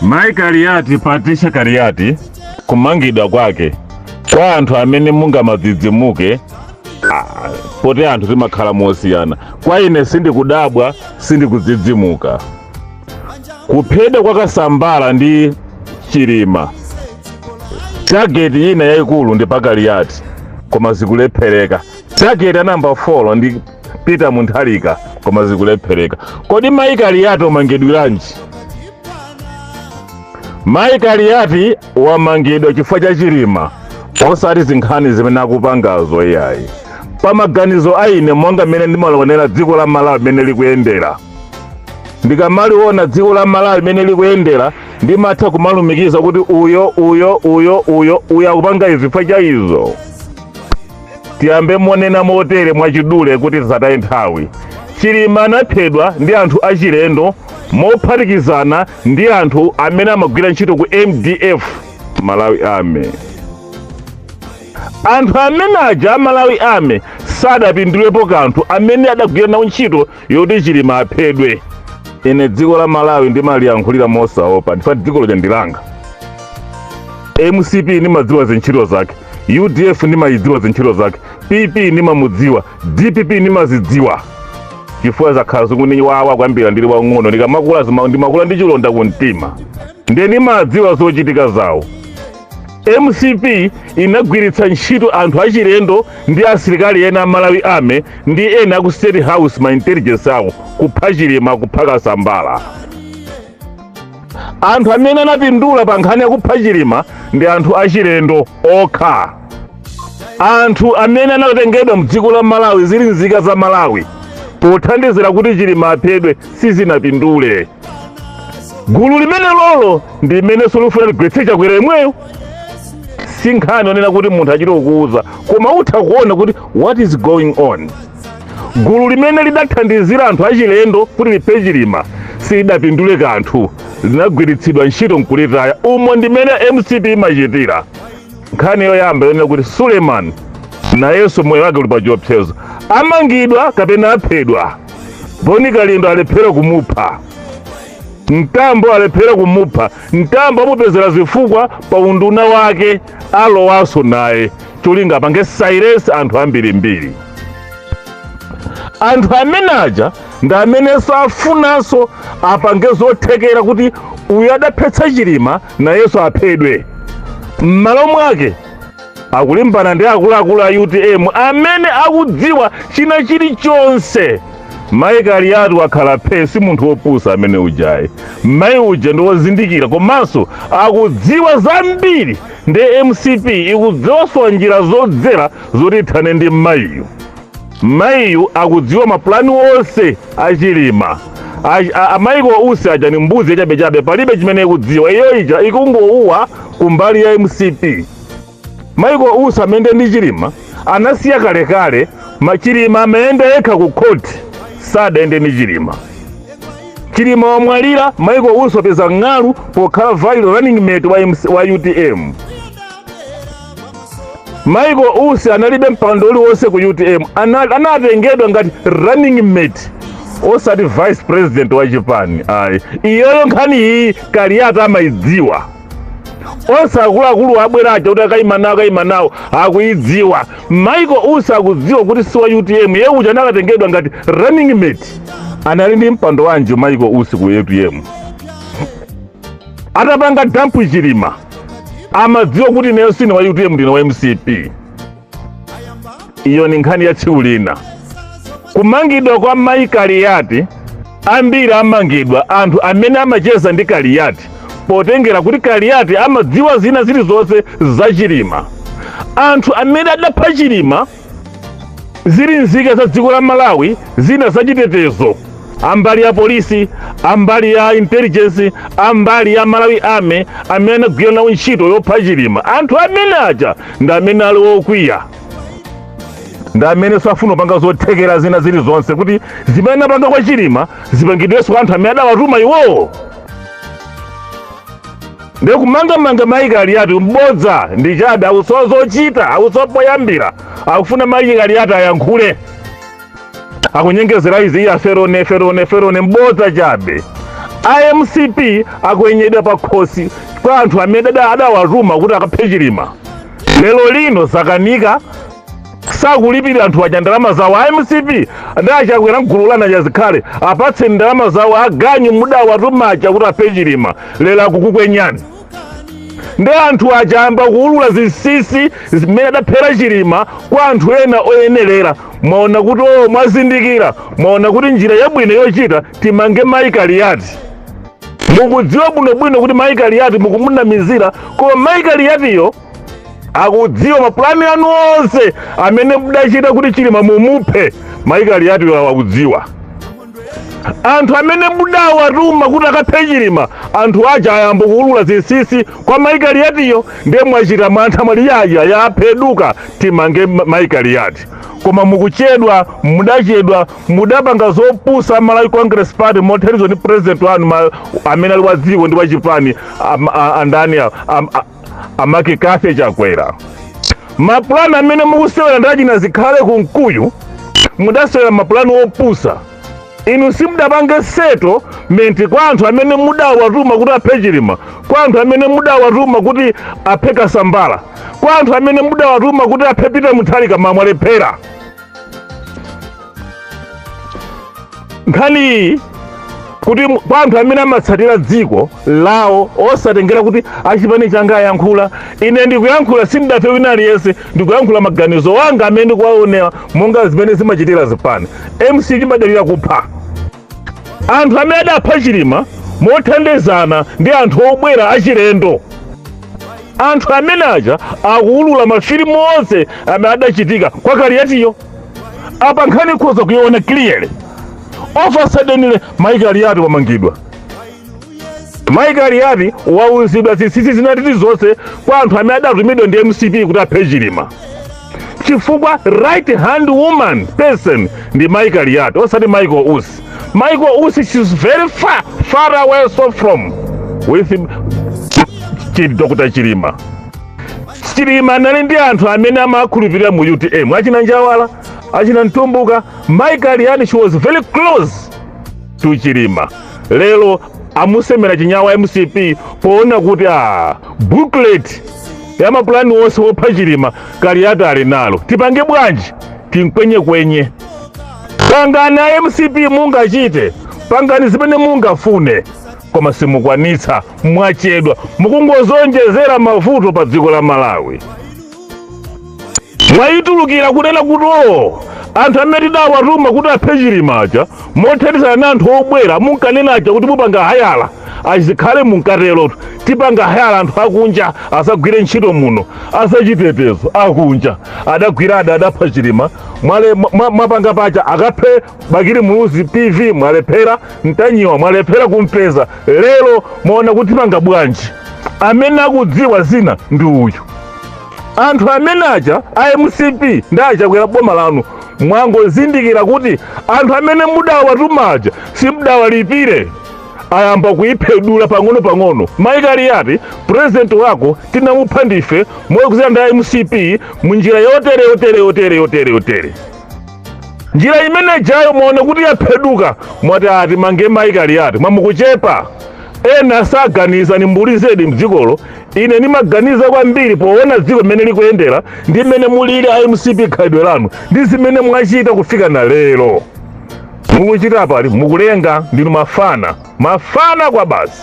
Mai Kariati Patricia Kariati kumangidwa kwake kwa anthu amene mungamadzidzimuke poti anthu timakhala mosiyana. Kwa ine sindikudabwa, sindikudzidzimuka. Kuphedwa kwa Kasambala ndi Chilima, target ina yayikulu ndi Kariati koma zikulephereka. Target namba 4 ndi Peter Munthalika koma zikulephereka. Kodi Mai Kariati umangidwiranji? Mai Kariati wamangidwa chifukwa cha Chilima osati zinkhani zimene akupangazo iyayi. Pamaganizo aine monga mene ndimalaonera dziko la Malawi mene likuyendera, ndikamaliona dziko la Malawi mene likuyendera ndimatha kumalumikiza kuti uyo akupanga izi chifukwa cha izo. Tiyambe monena motere mwachidule kuti zataye nthawi. Chilima anaphedwa ndi anthu achilendo mophatikizana ndi anthu amene amagwira ntchito ku MDF Malawi Army. Anthu amene aja Malawi Army sadapindulepo kanthu amene adagwira nawo ntchito yoti Chilima aphedwe. Ine dziko la Malawi ndimaliyankhulira mosaopa ndifa dziko loja ndilanga. MCP ndimadziwa zintchito zake, UDF ndimayidziwa zintchito zake, PP ndimamudziwa, DPP ndimazidziwa. Chifukwa zakhala zinguni wawa kwambira ndili wang'ono ndikamakula ndimakula ndi chilonda kumtima. Ndiye ndimadziwa zochitika zawo. MCP inagwiritsa ntchito anthu achilendo ndi asilikali ena a Malawi Army ndi ena aku State House ma intelligence awo kupha Chilima kupha Kasambala. Anthu amene anapindula pa nkhani yakupha Chilima ndi anthu achilendo okha. Anthu amene anatengedwa mdziko la Malawi zili nzika za Malawi pothandizira kuti Chilima aphedwe sizinapindule. Gulu limene lolo ndi limene solufuna ligwetse chakwera imweyo. Sinkhani onena kuti munthu achite kuuza koma utha kuona kuti what is going on. Gulu limene lidathandizira anthu achilendo kuti liphe Chilima silidapindule kanthu, linagwiritsidwa ntchito nkulitaya. Umo ndimene MCP imachitira. Nkhani yoyamba yonena kuti Suleiman nayenso moyo wake uli pa chiopsezo, amangidwa kapena aphedwa. Boni Kalindo alephera kumupha, Mtambo alephera kumupha. Mtambo amupezera zifukwa pa unduna wake alowaso naye cholinga apange silence anthu ambirimbiri. Anthu amene aja ndi amene safunanso apange zothekera kuti uyu adaphetsa Chilima nayenso aphedwe. M'malo mwake akulimbana ndi akuluakulu a UTM amene akudziwa china chilichonse. Mai Kariati wakhala phesi munthu wopusa amene ujayi. Mai uja ndi wozindikira komanso akudziwa zambiri ndi MCP ikudziwanso njira zodzera zoti ithane ndi mayiyu. Mayiyu akudziwa mapulani onse a Chilima. Amaiko usi aja ni mbuzi chabechabe palibe chimene ikudziwa. Iyo ija ikungouwa kumbali ya MCP. Maiko usi amene ndi Chilima anasiya kalekale. Chilima amayenda yekha ku court sadayende ndi Chilima. Chilima wamwalira Maiko usi wapeza ng'alu pokhala vice running mate wa UTM. Maiko usi analibe mpando uliwonse ku UTM, anatengedwa ngati running mate osati vice president wa chipani. Iyoyo nkhani iyi Kariati amayidziwa. Onse akuluakulu abweraja kuti akayima nawo akuyidziwa. Maiko usi akudziwa kuti si wa UTM, iye uja anakatengedwa ngati running mate. Anali ndi mpando wanji Maiko usi ku UTM. Atapanga dampu Chilima amadziwa kuti nayo sine wa UTM ndine wa MCP. Iyo ni nkhani ya tsiku lina. Kumangidwa kwa Mai Kariati ambiri amangidwa anthu amene amacheza ndi Kariati potengera kuti Kariati amadziwa zina zilizonse za Chilima. Anthu amene adapha Chilima zili nzika za dziko la Malawi, zina zachitetezo, ambali ya polisi, ambali ya intelligence, ambali ya Malawi Army amene anagwira nawo ntchito yopha Chilima. Anthu amene aja ndi amene ali wokwiya, ndi amene safuna kupanga zothekera zina zilizonse kuti zimene apanga kwa Chilima zipangidwenso anthu amene adawatuma iwowo. Ndiye kumanga Mai Kariati mbodza ndi chabe akusozochita akusopoyambira akufuna Mai Kariati ayankhule. Akunyengezera izi iya ferone mbodza chabe. IMCP akwenyedwa pakhosi kwa anthu amene adawatuma kuti akaphe chilima. Lero lino zakanika sakulipira anthu aja ndalama zawo. IMCP ndachakwera mgulu lana chazikhale apatse ndalama zawo aganyu mudawatumacha kuti aphe chilima. Lero akukukwenyani. Ndi anthu achamba kuwulula zinsisi zimene adaphera chilima kwa anthu ena oyenelera. Mwaona kuti mwazindikira, mwaona kuti njira yabwino yochita timange maikaliyati. Mukudziwa bwinobwino kuti maikaliyati mukumunamizira, koma maikaliyatiyo akudziwa mapulani anu onse amene mudachita kuti chilima mumuphe. Maikaliyatiyo akudziwa. Anthu amene mudawatuma kuti akaphe chilima, anthu aja ayamba kuwulula zinsisi kwa maikaliyatiyo, ndiye mwachita mantha mwaliyaja yapheduka timange maikaliyati. Koma mukuchedwa, mudapanga zopusa Malawi Congress Party mothandiza ndi president wanu amene ali wadziko ndi wachipani andani Amaki Kafe chakwera. Mapulani amene mukusewera ndachina zikhale kunkuyu, mudasewera mapulani opusa. Inu simudapange settlement kwa anthu amene mudawatuma kuti aphe chilima, kwa anthu amene mudawatuma kuti aphe Kasambala, kwa anthu amene mudawatuma kuti aphe Peter Mutharika Mwalephera. Nkhani kuti kwa anthu amene amatsatira dziko lawo osatengera kuti achipani changa ayankhula, ine ndikuyankhula sindidafe wina aliyense, ndikuyankhula maganizo wanga amene ndikuwaonera monga zimene zimachitira zipani. MC chimadalira kupha. Anthu amene adapha chilima mothandizana ndi anthu obwera achilendo. Anthu amene aja akuwulula mafilimu onse amene adachitika kwa kaliyatiyo. Apa nkhani ikhoza kuyiona clearly. Ofasadenile maikaliyati wamangidwa. Maikaliyati wauzidwa zinsisi zinatiti zonse kwa anthu amene adatumidwa ndi MCP kuti aphe chilima. Chifukwa right hand woman person ndi maikaliyati osati Michael Usi. Michael Usi, she's very far away so from with Dr. Chilima. Chilima nali ndi anthu amene amakhulupirira mu UTM. Achina Njawala, achina Ntumbuka. Maikaliyati, she was very close to Chilima. Lelo amusemera chinyawa MCP poona kuti booklet ya mapulani onse wopha chilima Kaliyati ali nalo. Tipange bwanji? Tinkwenye. Pangani MCP mungachite, pangani zimene mungafune, koma simukwanitsa, mwachedwa, mukungozonjezera mavuto pa dziko la Malawi. Mwayitulukira kunena kuti anthu amene tidawatuma kuti aphe chilima aja mothandizana ndi anthu obwera munkanena aja kuti mupanga hayala azikhale munkatero tipanga hayala anthu akunja asagwire ntchito muno asachitetezo akunja adagwira adapha chilima mwapanga pacha akaphe Bakiri Muluzi PV Mwalephera Ntanyiwa Mwalephera kumpeza. Lero muona kuti panga bwanji amene akudziwa zina ndi uyu. Anthu amene aja IMCP ndachakwera boma lanu mwangozindikira kuti anthu amene mudawatumaja simudawalipire ayamba kuyiphedula pang'ono. Maikaliyati president wako tinamupha ndife moyekuzira ndi IMCP munjira yotere. Njira imene jayo muone kuti yapheduka mwati ati mange Maikaliyati mwamukuchepa. Ena saganiza ni mbuli zedi mdzikolo. Ine nimaganiza kwambiri poona dziko limene likuyendera ndi mmene mulili IMCP khalidwe lanu ndi zimene mwachita kufika na lero. Mukuchita pali mukulenga ndinu mafana kwa basi.